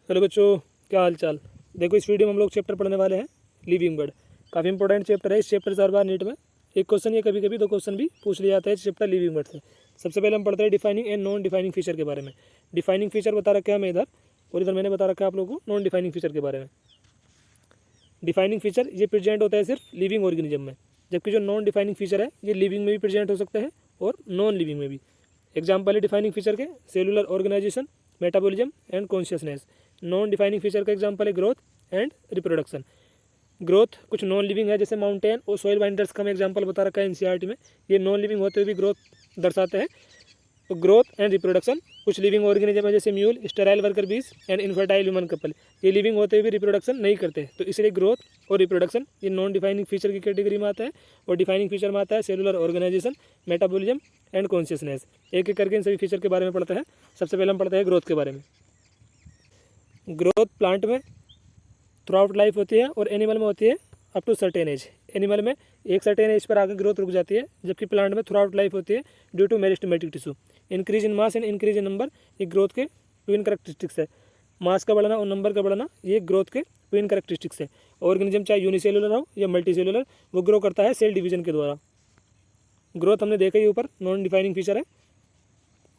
Hello बच्चों, क्या हाल चाल। देखो, इस वीडियो में हम लोग चैप्टर पढ़ने वाले हैं लिविंग वर्ड। काफ़ी इंपॉर्टेंट चैप्टर है। इस चैप्टर से हर बार नीट में एक क्वेश्चन या कभी कभी दो क्वेश्चन भी पूछ लिया जाता है इस चैप्टर लिविंग वर्ड से। सबसे पहले हम पढ़ते हैं defining and non defining feature के बारे में। डिफाइनिंग फीचर बता रखा है हमें इधर, और इधर मैंने बता रखा है आप लोगों को नॉन डिफाइनिंग फीचर के बारे में। डिफाइनिंग फीचर ये प्रेजेंट होता है सिर्फ लिविंग ऑर्गेनिज्म में, जबकि जो नॉन डिफाइनिंग फीचर है ये लिविंग में भी प्रेजेंट हो सकते हैं और नॉन लिविंग में भी। एग्जाम्पल है डिफाइनिंग फीचर के cellular organisation, metabolism and consciousness. Non defining feature का एग्जाम्पल है ग्रोथ एंड रिप्रोडक्शन। ग्रोथ कुछ नॉन लिविंग है, जैसे माउंटेन और सॉइल बाइंडर्स का मैं एग्जाम्पल बता रखा है एनसीईआरटी में। ये नॉन लिविंग होते हुए भी ग्रोथ दर्शाते हैं। तो ग्रोथ एंड रिप्रोडक्शन कुछ लिविंग ऑर्गेनिज्म है, जैसे म्यूल, स्टेराइल वर्कर बीज एंड इनफर्टाइल ह्यूमन कपल। ये लिविंग होते हुए भी रिप्रोडक्शन नहीं करते, तो इसलिए ग्रोथ और रिप्रोडक्शन ये नॉन डिफाइनिंग फीचर की कैटेगरी में आता है। और डिफाइनिंग फीचर में आता है cellular organisation, metabolism and consciousness. एक एक करके इन सभी फीचर के बारे में पढ़ते हैं। सबसे पहले हम पढ़ते हैं ग्रोथ के बारे में। ग्रोथ प्लांट में थ्रू आउट लाइफ होती है और एनिमल में होती है up to certain age. Animal में एक सर्टेन एज पर आकर ग्रोथ रुक जाती है, जबकि प्लांट में थ्रू आउट लाइफ होती है due to meristematic tissue. Increase in mass and increase in number ये ग्रोथ के ट्विन करेक्टरिस्टिक्स है। मास का बढ़ना और नंबर का बढ़ना ये ग्रोथ के ट्विन करेक्टरिस्टिक्स है। ऑर्गेनिज्म चाहे यूनिसेलुलर हो या मल्टी सेलुलर, वो ग्रो करता है सेल डिवीजन के द्वारा। ग्रोथ हमने देखा ही ऊपर, नॉन डिफाइनिंग फीचर है।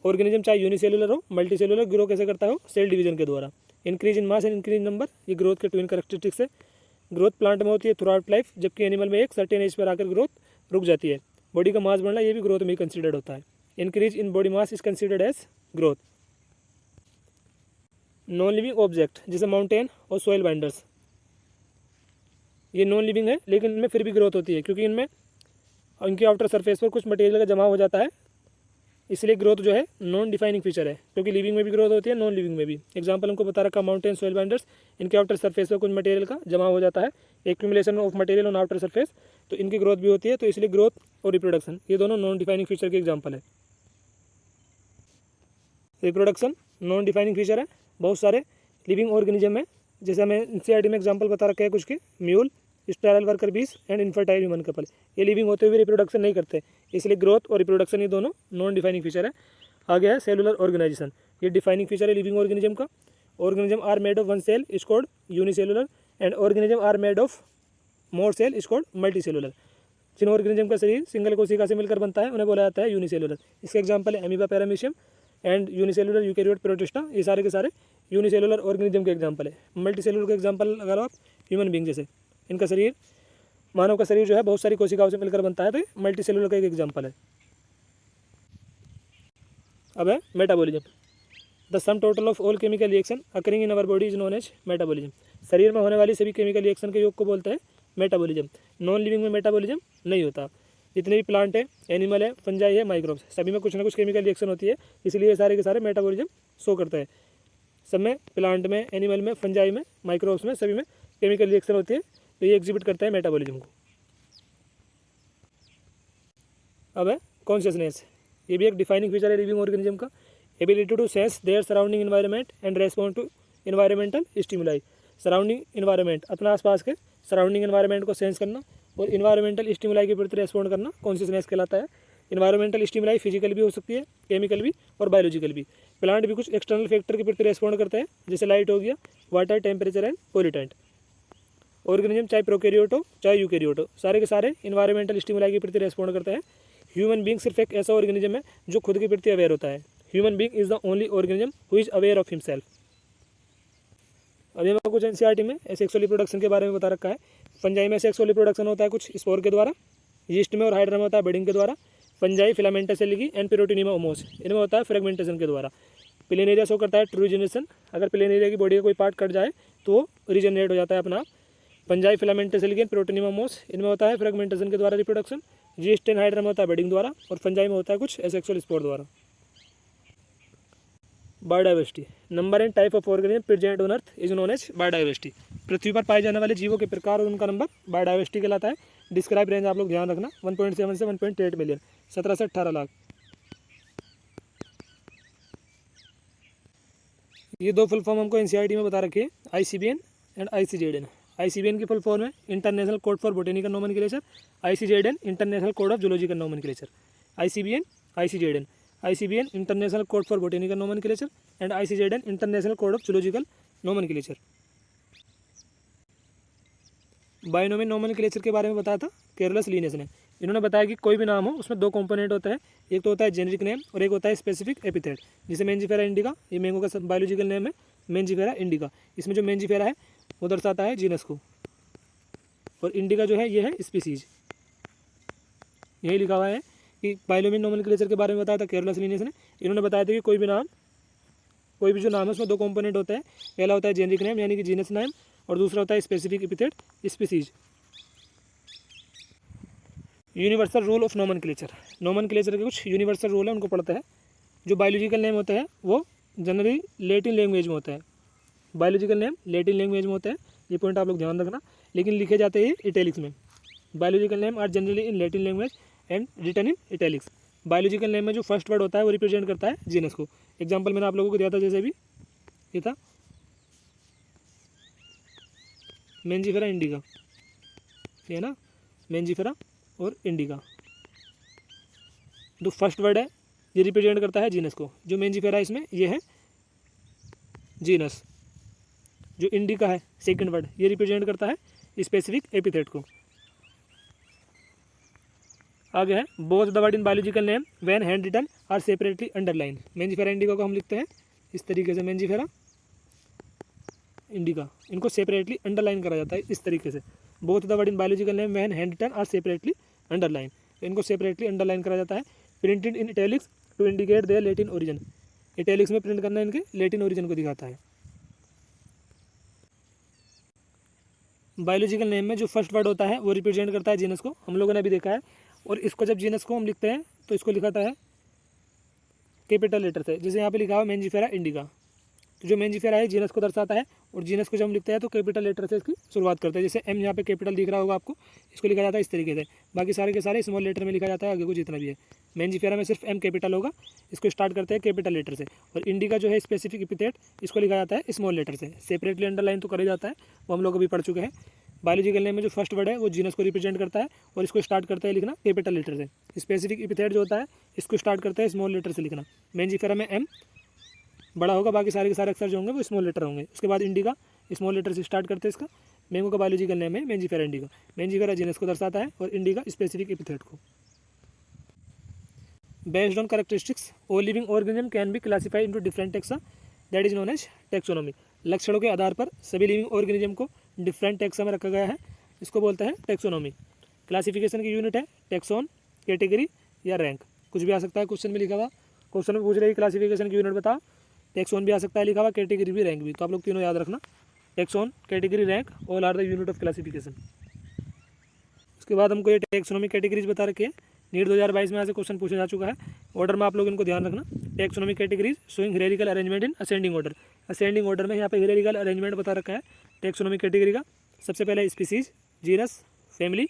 ऑर्गेनिज्म चाहे यूनिसेलुलर हो मल्टी सेलुलर, ग्रो कैसे करता हो, सेल डिवीजन के द्वारा। Increase in mass and increase in number ये ग्रोथ के ट्विन करेक्टरिस्टिक्स है। ग्रोथ प्लांट में होती है थ्रू आउट लाइफ, जबकि एनिमल में एक सर्टेन एज पर आकर ग्रोथ रुक जाती है। बॉडी का मास बढ़ना ये भी ग्रोथ में कंसिडर्ड होता है। Increase in body mass is considered as growth. Non living object जैसे माउंटेन और सॉइल बाइंडर्स, ये नॉन लिविंग है, लेकिन इनमें फिर भी ग्रोथ होती है, क्योंकि इनमें इनके आउटर सरफेस पर कुछ मटेरियल का जमा हो जाता है, इसलिए ग्रोथ जो है नॉन डिफाइनिंग फीचर है। क्योंकि लिविंग में भी ग्रोथ होती है, नॉन लिविंग में भी। एग्जांपल हमको बता रखा माउंटेन, सॉइल बाइंडर्स, इनके आउटर सरफेस पर कुछ मटेरियल का जमा हो जाता है, accumulation of material on outer surface, तो इनकी ग्रोथ भी होती है। तो इसलिए ग्रोथ और रिप्रोडक्शन ये दोनों नॉन डिफाइनिंग फीचर के एग्जाम्पल है। रिप्रोडक्शन नॉन डिफाइनिंग फीचर है। बहुत सारे लिविंग ऑर्गेनिज्म है, जैसे हमें एनसीईआरटी में एग्जाम्पल बता रखे हैं कुछ के, म्यूल, स्टेराइल वर्कर बीज एंड इनफर्टाइल ह्यूमन कपल। ये लिविंग होते हुए रिप्रोडक्शन नहीं करते, इसलिए ग्रोथ और रिप्रोडक्शन ये दोनों नॉन डिफाइनिंग फीचर है। आगे है सेलुलर ऑर्गेनाइजेशन, ये डिफाइनिंग फीचर है लिविंग ऑर्गेनिज्म का। Organism are made of one cell is called unicellular and organism are made of more cell is called multi cellular. जिन ऑर्गेनिज्म का शरीर सिंगल कोशिका से मिलकर बनता है उन्हें बोला जाता है यूनिसेलुलर। इसके एग्जाम्पल है amoeba, paramecium and unicellular eukaryote, protista. ये सारे के सारे यूनिसेलुलर ऑर्गेनिज्म के एग्जाम्पल है। मल्टी सेलुलर का एग्जाम्पल लगा लो आप, ह्यूमन बींग जैसे। इनका शरीर, मानव का शरीर जो है बहुत सारी कोशिकाओं से मिलकर बनता है, तो मल्टी सेलुलर का एक एग्जाम्पल है। अब है metabolism. The sum total of all chemical reaction occurring in our body is known as metabolism. शरीर में होने वाली सभी केमिकल रिएक्शन के योग को बोलते हैं मेटाबॉलिज्म। नॉन लिविंग में मेटाबॉलिज्म नहीं होता। जितने भी प्लांट है, एनिमल है, फंजाई है, माइक्रोब्स, सभी में कुछ ना कुछ केमिकल रिएक्शन होती है, इसलिए ये सारे के सारे मेटाबॉलिज्म शो करता है। सब में, प्लांट में, एनिमल में, फंजाई में, माइक्रोब्स में, सभी में केमिकल रिएक्शन होती है, तो ये एग्जिबिट करता है मेटाबॉलिज्म को। अब है कॉन्शियसनेस, ये भी एक डिफाइनिंग फीचर है लिविंग ऑर्गेनिज्म का। Ability to sense their surrounding environment and respond to environmental stimuli. Surrounding environment, अपना आसपास के सराउंडिंग इन्वायरमेंट को सेंस करना और इन्वायरमेंटल स्टिमुलाई के प्रति रेस्पॉन्ड करना कॉन्शियसनेस कहलाता है। इन्वायरमेंटल स्टिमुलाई फिजिकल भी हो सकती है, केमिकल भी और बायोलॉजिकल भी। प्लांट भी कुछ एक्सटर्नल फैक्टर के प्रति रेस्पॉन्ड करते हैं, जैसे लाइट हो गया, water, temperature and pollutant. Organism चाहे प्रोकैरियोट हो चाहे यूकैरियोट हो, सारे के सारे इन्वायरमेंटल स्टिमुलाई के प्रति रेस्पॉन्ड करते हैं। ह्यूमन बींग सिर्फ एक ऐसा ऑर्गेनिज्म है जो खुद के प्रति अवेयर होता है। Human being is the only organism who is aware of himself. अभी मैं कुछ एनसीईआरटी में सेक्सुअल रिप्रोडक्शन के बारे में बता रखा है। फंजाई में सेक्सुअल रिप्रोडक्शन होता है कुछ स्पोर के द्वारा, यीस्ट में और हाइड्रा में होता है ब्रीडिंग के द्वारा। फंजाई फिलामेंटस सेलिगी एंड पेरोटिनिमा ओमोस, इनमें होता है फ्रेगमेंटेशन के द्वारा। प्लेनेरिया शो करता है ट्रू रिजनरेशन, अगर प्लेनेरिया की बॉडी का कोई पार्ट कट जाए तो वो रीजनरेट हो जाता है अपना आप। फंजाई फिलामेंटस सेलिगी एंड पेरोटिनिमा ओमोस, इनमें होता है फ्रेगमेंटेशन के द्वारा रिप्रोडक्शन। यीस्ट एंड हाइड्रा में होता है ब्रीडिंग द्वारा, और फंजाई में होता है कुछ एसेक्सुअल स्पोर द्वारा। Biodiversity, number and type of organism present on earth is known as biodiversity. पृथ्वी पर पाए जाने वाले जीवों के प्रकार और उनका नंबर बायोडाइवर्सिटी कहलाता है। डिस्क्राइब रेंज आप लोग ध्यान रखना, 1.7 से 1.8 मिलियन, 17 से 18 लाख। ये दो फुल फॉर्म हमको एनसीईआरटी में बता रखी है, आईसीबीएन एंड आईसीजेडएन। आईसीबीएन की फुल फॉर्म है international code for botanical nomenclature, ICZN international code of zoological nomenclature. ICBN, ICZN. ICBN international code for botanical nomenclature and ICZN international code of zoological nomenclature. Binomial nomenclature के बारे में बताया था केरलस Linnaeus ने। इन्होंने बताया कि कोई भी नाम हो उसमें दो कंपोनेंट होते हैं, एक तो होता है जेनेरिक नेम और एक होता है स्पेसिफिक एपिथेट। जैसे मेंजिफेरा इंडिका, ये मैंगो का बायोलॉजिकल नेम है मेंजिफेरा इंडिका। इसमें जो मेंजिफेरा है वो दर्शाता है जीनस को, और इंडिका जो है ये है स्पीसीज। यही लिखा हुआ है कि बाइनोमियल नोमेनक्लेचर के बारे में बताया था केरलस लीनियस ने। इन्होंने बताया था कि कोई भी जो नाम है उसमें दो कंपोनेंट होते हैं, पहला होता है जेनेरिक नेम यानी कि जीनस नेम, और दूसरा होता है specific epithet species. Universal rule of nomenclature. Nomenclature के कुछ यूनिवर्सल रूल है, उनको पढ़ते हैं। जो बायोलॉजिकल नेम होते हैं वो जनरली लैटिन लैंग्वेज में होते हैं। बायोलॉजिकल नेम लैटिन लैंग्वेज में होते हैं, ये पॉइंट आप लोग ध्यान रखना, लेकिन लिखे जाते हैं इटैलिक्स में। Biological name are generally in Latin language and written in italics. Biological name में जो फर्स्ट वर्ड होता है वो रिप्रेजेंट करता है जीनस को। एग्जाम्पल मैंने आप लोगों को दिया था, जैसे भी ये था मेंजिफेरा इंडिका, ये ना मेंजिफेरा और इंडिका, जो फर्स्ट वर्ड है ये रिप्रेजेंट करता है जीनस को। जो मेंजिफेरा इसमें ये है जीनस, जो इंडिका है सेकंड वर्ड ये रिप्रेजेंट करता है स्पेसिफिक एपिथेट को। आगे है both the word in biological name when hand written are separately underline. Mangifera indica को हम लिखते हैं इस तरीके से, मेंजिफेरा इंडिका, इनको सेपरेटली अंडरलाइन करा जाता है इस तरीके से। Both the word in biological name when hand written are separately underline, इनको सेपरेटली अंडरलाइन करा जाता है। Printed in italics to indicate their Latin origin. Italics में प्रिंट करना इनके लैटिन ओरिजिन को दिखाता है। बायोलॉजिकल नेम में जो फर्स्ट वर्ड होता है वो रिप्रेजेंट करता है जीनस को, हम लोगों ने अभी देखा है। और इसको जब जीनस को हम लिखते हैं तो इसको लिखाता है कैपिटल लेटर से, जैसे यहाँ पे लिखा हुआ मेंजिफेरा इंडिका। तो जो मेंजिफेरा है जीनस को दर्शाता है, और जीनस को जब हम लिखते हैं तो कैपिटल लेटर से इसकी शुरुआत करते हैं। जैसे एम यहाँ पे कैपिटल दिख रहा होगा आपको, इसको लिखा जाता है इस तरीके से। बाकी सारे के सारे स्मॉल लेटर में लिखा जाता है आगे को जितना भी है। मेंजिफेरा में सिर्फ एम कैपिटल होगा, इसको स्टार्ट करते हैं कैपिटल लेटर से। और इंडिका जो है स्पेसिफिक एपिथेट, इसको लिखा जाता है स्मॉल लेटर से। सेपरेटली अंडरलाइन तो करा जाता है, वो हम लोग अभी पढ़ चुके हैं। बायोलॉजिकल नेम में जो फर्स्ट वर्ड है वो जीनस को रिप्रेजेंट करता है, और इसको स्टार्ट करते हैं लिखना कैपिटल लेटर से। स्पेसिफिक एपिथेट जो होता है इसको स्टार्ट करते हैं स्मॉल लेटर से लिखना। मेंजिफेरा में एम बड़ा होगा, बाकी सारे के सारे अक्षर जो होंगे वो स्मॉल लेटर होंगे। उसके बाद इंडिका स्मॉल लेटर से स्टार्ट करते हैं इसका। मैंगो का बायोलॉजिकल नेम है मेंजिफेरा इंडिका। मेंजिफेरा जीनस को दर्शाता है और इंडिका स्पेसिफिक एपिथेट को। Based on characteristics all living organism can be classified into different taxa, that is known as taxonomy. लक्षणों के आधार पर सभी लिविंग ऑर्गेनिज्म को डिफरेंट टेक्सा में रखा गया है, इसको बोलते हैं टेक्सोनोमी। क्लासिफिकेशन की यूनिट है टेक्सोन, कैटेगरी या रैंक, कुछ भी आ सकता है क्वेश्चन में लिखा हुआ। क्वेश्चन में पूछ रहे क्लासिफिकेशन की यूनिट बताओ, टेक्सोन भी आ सकता है लिखा हुआ, कैटेगरी भी, रैंक भी। तो आप लोग तीनों याद रखना, taxon, category, rank, all are the unit of classification. उसके बाद हमको ये टेक्सोनोमी कैटेगरीज बता रखे हैं। नीट 2022 में यहाँ से क्वेश्चन पूछा जा चुका है। ऑर्डर में आप लोग इनको ध्यान रखना। Taxonomy categories showing hierarchical arrangement in ascending order. Ascending order में यहाँ पे हियरार्चिकल अरेंजमेंट बता रखा है टेक्सोनोमी कैटेगरी का। सबसे पहले species, genus, family,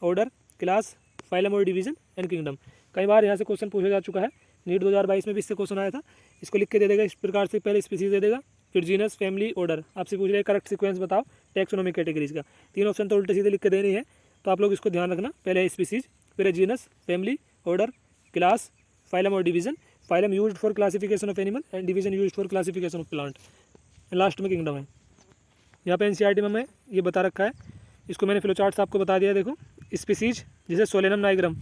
order, class, phylum और डिवीजन एंड किंगडम। कई बार यहाँ से क्वेश्चन पूछा जा चुका है। नीट 2022 में भी इससे क्वेश्चन आया था। इसको लिख के दे देगा इस प्रकार से, पहले स्पीसीज दे देगा, फिर जीनस, फैमिली, ऑर्डर। आपसे पूछ रहे हैं करेक्ट सीक्वेंस बताओ टेक्सोनोमी कैटेगरीज का। तीन ऑप्शन तो उल्टे सीधे लिख के देनी है, तो आप लोग इसको ध्यान रखना। पहले है स्पीसीज, फिर है genus, family, order, class, phylum और division. Phylum used for classification of animal and division used for classification of plant. Last में किंगडम है। यहाँ पे एनसीईआरटी में मैं ये बता रखा है, इसको मैंने फ्लो चार्ट्स आपको बता दिया। देखो स्पीसीज जैसे सोलेनम नाइग्रम,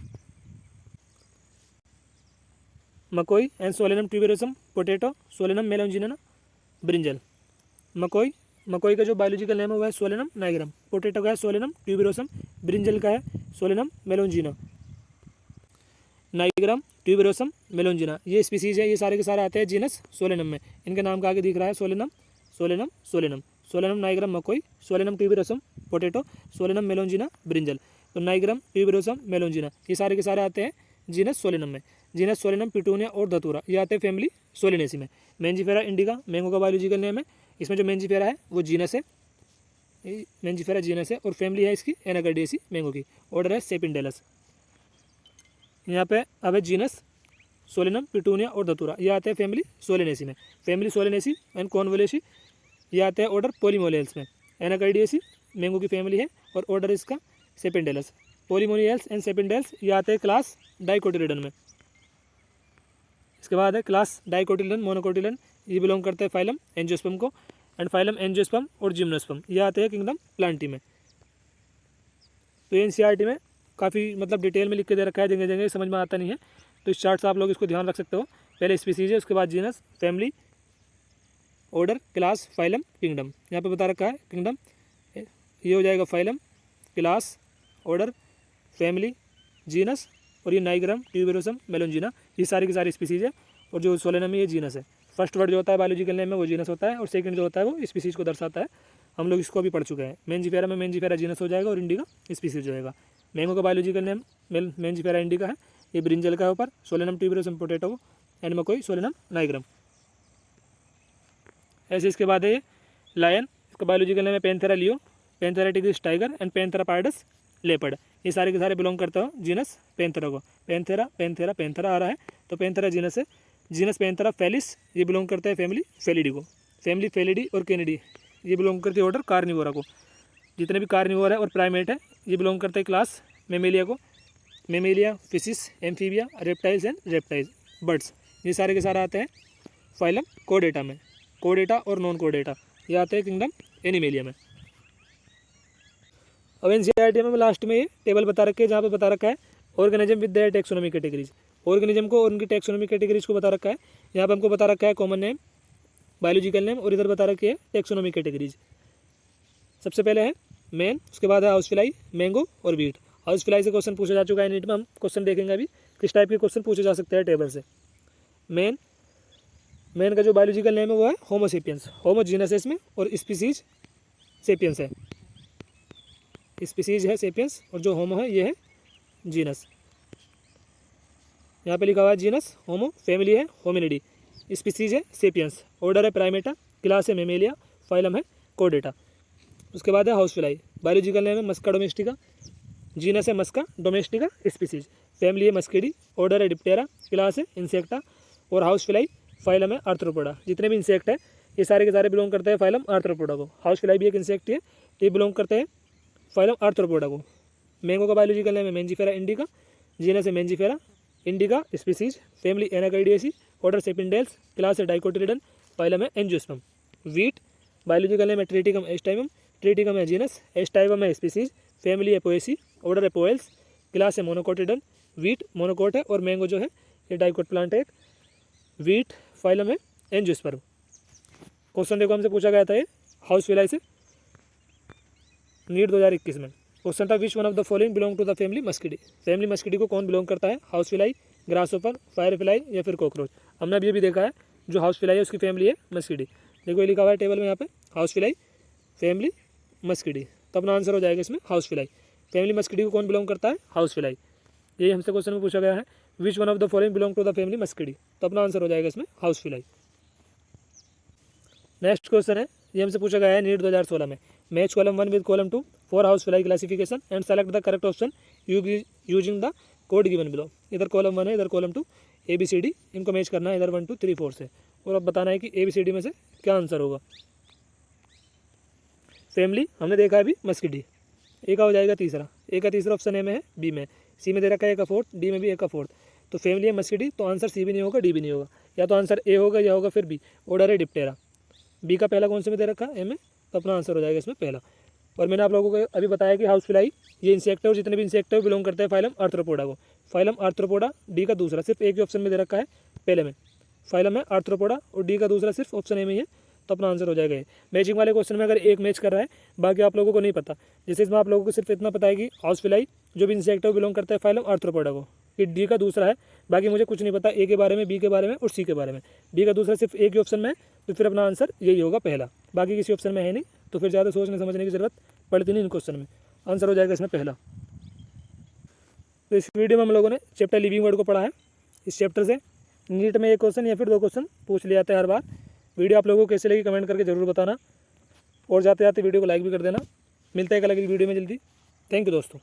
मकोई and Solanum tuberosum, potato, Solanum melongena, brinjal. मकोई का जो बायोलॉजिकल नेम है वो है सोलेनम नाइग्रम, पोटैटो का है सोलेनम ट्यूबेरोसम, ब्रिंजल का है सोलेनम मेलोंजिना। नाइग्रम, ट्यूबेरोसम, मेलोंजिना ये स्पीसीज है, ये सारे के सारे आते हैं जीनस सोलेनम में। इनके नाम का आगे दिख रहा है Solanum, Solanum, Solanum. Solanum nigrum मकोई, Solanum tuberosum potato, Solanum melongena brinjal. तो नाइग्रम, ट्यूबेरोसम, मेलोंजिना ये सारे के सारे आते हैं जीनस सोलेनम में। जीनस सोलेनम, पिटूनिया और धतूरा ये आते हैं फैमिली सोलेनेसी में। मेंजिफेरा इंडिका मैंगो का बायोलॉजिकल नेम है। इसमें जो मेंजिफेरा है वो जीनस है, मेंजिफेरा जीनस है, और फैमिली है इसकी एनाकार्डियेसी मैंगो की। ऑर्डर है सेपिंडेलस। यहाँ पे अब है जीनस सोलेनम, पिटूनिया और धतूरा ये आते हैं फैमिली सोलेनेसी में। फैमिली सोलेनेसी एंड कॉन्वोलेसी ये आते हैं ऑर्डर पोलीमोनियल्स में। एनाकार्डियेसी मैंगो की फैमिली है और ऑर्डर इसका सेपिंडेलस। पोलीमोनियल्स एंड सेपिंडेल्स ये आते हैं क्लास डाइकोटिलिडन में। इसके बाद है क्लास डाइकोटिलिडन, मोनोकोटिलिडन, ये बिलोंग करते हैं फाइलम एंजियोस्पर्म को, एंड फाइलम एंजियोस्पर्म और जिम्नोस्पर्म ये आते हैं किंगडम प्लांटी में। तो एनसीईआरटी में काफ़ी मतलब डिटेल में लिख के दे रखा है, जगह जगह समझ में आता नहीं है, तो इस चार्ट से आप लोग इसको ध्यान रख सकते हो। पहले स्पीसीज है, उसके बाद genus, family, order, class, phylum, kingdom. यहाँ पे बता रखा है किंगडम, ये हो जाएगा phylum, class, order, family, genus, और ये नाइग्राम, ट्यूबेरोसम, मेलोंजिना, ये सारी की सारी स्पीसीज है। और जो सोलेनम है ये जीनस है। फर्स्ट वर्ड जो होता है बायोलॉजिकल नेम में वो जीनस होता है, और सेकंड जो होता है वो स्पीसीज को दर्शाता है। हम लोग इसको अभी पढ़ चुके हैं। मेंजिफेरा में मेंजिफेरा जीनस हो जाएगा और इंडिका स्पीसीज हो जाएगा। मैंगो का बायोलॉजिकल नेम मेंजिफेरा इंडिका है, ये ब्रिंजल का है ऊपर, Solanum tuberosum potato, and मकोई Solanum नाइग्राम। ऐसे इसके बाद है ये लायन, इसका बायोलॉजिकल नेम है Panthera leo, Panthera tigris tiger, and Panthera pardus leopard. ये सारे के सारे बिलोंग करते हो जीनस पैंथेरा को। पैंथेरा पैंथेरा पैंथेरा आ रहा है तो पैंथेरा जीनस है। जीनस पैंथेरा फेलिस, ये बिलोंग करता है फैमिली फेलिडी को। फैमिली फेलिडी और कैनिडी ये बिलोंग करती है ऑर्डर कार्निवोरा को। जितने भी कार्निवोर है और प्राइमेट है ये बिलोंग करते हैं क्लास मेमेलिया को। Mammalia, fishes, amphibia, reptiles and reptiles, birds, ये सारे के सारे आते हैं फाइलम कोडेटा में। कोडेटा और नॉन कोडेटा ये आते हैं किंगडम एनिमेलिया में। अब एनसीईआरटी में लास्ट में ये टेबल बता रखे हैं, जहाँ पे बता रखा है organism with their taxonomy categories. Organism को और उनकी टैक्सोनॉमी कैटेगरीज को बता रखा है। यहाँ पे हमको बता रखा है कॉमन नेम, बायोलॉजिकल नेम, और इधर बता रखी है टैक्सोनॉमी कैटेगरीज। सबसे पहले है मैन, उसके बाद है हाउस फ्लाई, मैंगो और वीट। हाउस फ्लाई से क्वेश्चन पूछा जा चुका है नीट में, हम क्वेश्चन देखेंगे अभी किस टाइप के क्वेश्चन पूछे जा सकते हैं टेबल से। मैन का जो बायोलॉजिकल नेम है वो है होमो सेपियंस, होमो जीनस है इसमें, और स्पीसीज सेपियंस है। स्पीसीज है सेपियंस और जो होमो है ये है जीनस। यहाँ पे लिखा हुआ है जीनस होमो, फैमिली है होमिनिडी, स्पीसीज है सेपियंस, ऑर्डर है प्राइमेटा, क्लास है मेमेलिया, फाइलम है कोडेटा। उसके बाद है हाउस फ्लाई, बायोलॉजिकल नेम है मस्का डोमेस्टिका, जीनस है मस्का डोमेस्टिका स्पीसीज, फैमिली है मस्किडी, ऑर्डर है डिप्टेरा, क्लास है इंसेक्टा, और हाउस फ्लाई फाइलम है आर्थ्रोपोडा। जितने भी इंसेक्ट है ये सारे के सारे बिलोंग करते हैं फाइलम आर्थ्रोपोडा को। हाउस फ्लाई भी एक इंसेक्ट है, ये बिलोंग करते हैं फाइलम आर्थ्रोपोडा को। मैंगो का बायोलॉजिकल नेम है मेंजिफेरा इंडिका, जीनस है Mangifera indica species, family Anacardiaceae, order Sapindales, class है डाइकोटिलिडन, फाइलम है एंजियोस्पर्म। वीट बायोलॉजिकल नेम है ट्रिटिकम एस्टाइवम, ट्रिटिकम है जीनस, एस्टाइवम है स्पीसीज, फैमिली है पोएसी, ऑर्डर है पोएल्स, क्लास है मोनोकोटिडन, वीट मोनोकोट है, और मैंगो जो है ये डाइकोट प्लांट है एक। वीट फाइलम है एंजियोस्पर्म। क्वेश्चन देखो हमसे पूछा गया था ये हाउस फ्लाई से नीट 2021 में। क्वेश्चन था which one of the following belong to the family Muscidae. Family Muscidae को कौन बिलोंग करता है, house fly, grasshopper, fire fly या फिर कॉकरोच। हमने अभी देखा है जो हाउस फ्लाई है उसकी फैमिली है मस्किडी। देखो ये लिखा हुआ है टेबल में यहाँ पे हाउस फ्लाई, फैमिली मस्किडी, तो अपना आंसर हो जाएगा इसमें हाउस फ्लाई। फैमिली मस्किडी को कौन बिलोंग करता है, हाउस फ्लाई। यही हमसे क्वेश्चन में पूछा गया है which one of the following belong to the family Muscidae, तो अपना आंसर हो जाएगा इसमें हाउस फ्लाई। नेक्स्ट क्वेश्चन है ये हमसे पूछा गया है नीट 2016 में। Match column 1 with column 2 for house fly classification and select the correct option using the code given below. इधर कॉलम 1 है, इधर कॉलम 2, ABCD इनको मैच करना है, इधर 1 2 3 4 से, और अब बताना है कि ABCD में से क्या आंसर होगा। फैमिली हमने देखा है अभी मस्किडी, ए का हो जाएगा तीसरा, ए का तीसरा ऑप्शन ए में है, बी में, सी में दे रखा है ए का फोर्थ, डी में भी ए का फोर्थ, तो फैमिली है मस्किडी, तो आंसर सी भी नहीं होगा, डी भी नहीं होगा, या तो आंसर ए होगा या होगा फिर बी, ऑर्डर है डिप्टेरा। बी का पहला कौन से में दे रखा है, ए में, तो अपना आंसर हो जाएगा इसमें पहला। और मैंने आप लोगों को अभी बताया कि हाउस फ्लाई ये इंसेक्ट है, और जितने भी इंसेक्ट है वो बिलोंग करते हैं फाइलम आर्थ्रोपोडा को। फाइलम आर्थ्रोपोडा डी का दूसरा, सिर्फ एक ही ऑप्शन में दे रखा है पहले में, फाइलम है आर्थ्रोपोडा, और डी का दूसरा सिर्फ ऑप्शन ए में ही है, तो अपना आंसर हो जाएगा ये। मैचिंग वाले क्वेश्चन में अगर एक मैच कर रहा है, बाकी आप लोगों को नहीं पता, जैसे इसमें आप लोगों को सिर्फ इतना पता है कि हाउस फ्लाई जो भी इंसेक्ट है वो बिलोंग करता है फाइलम आर्थ्रोपोडा को, कि डी का दूसरा है, बाकी मुझे कुछ नहीं पता ए के बारे में, बी के बारे में और सी के बारे में। बी का दूसरा सिर्फ एक ही ऑप्शन में है, तो फिर अपना आंसर यही होगा पहला, बाकी किसी ऑप्शन में है नहीं, तो फिर ज़्यादा सोचने समझने की जरूरत पड़ती नहीं इन क्वेश्चन में, आंसर हो जाएगा इसमें पहला। तो इस वीडियो में हम लोगों ने चैप्टर लिविंग वर्ड को पढ़ा है। इस चैप्टर से नीट में एक क्वेश्चन या फिर 2 क्वेश्चन पूछ लिया जाता है हर बार। वीडियो आप लोगों को कैसे लगी कमेंट करके जरूर बताना, और जाते जाते वीडियो को लाइक भी कर देना। मिलता है एक अलग वीडियो में जल्दी। थैंक यू दोस्तों।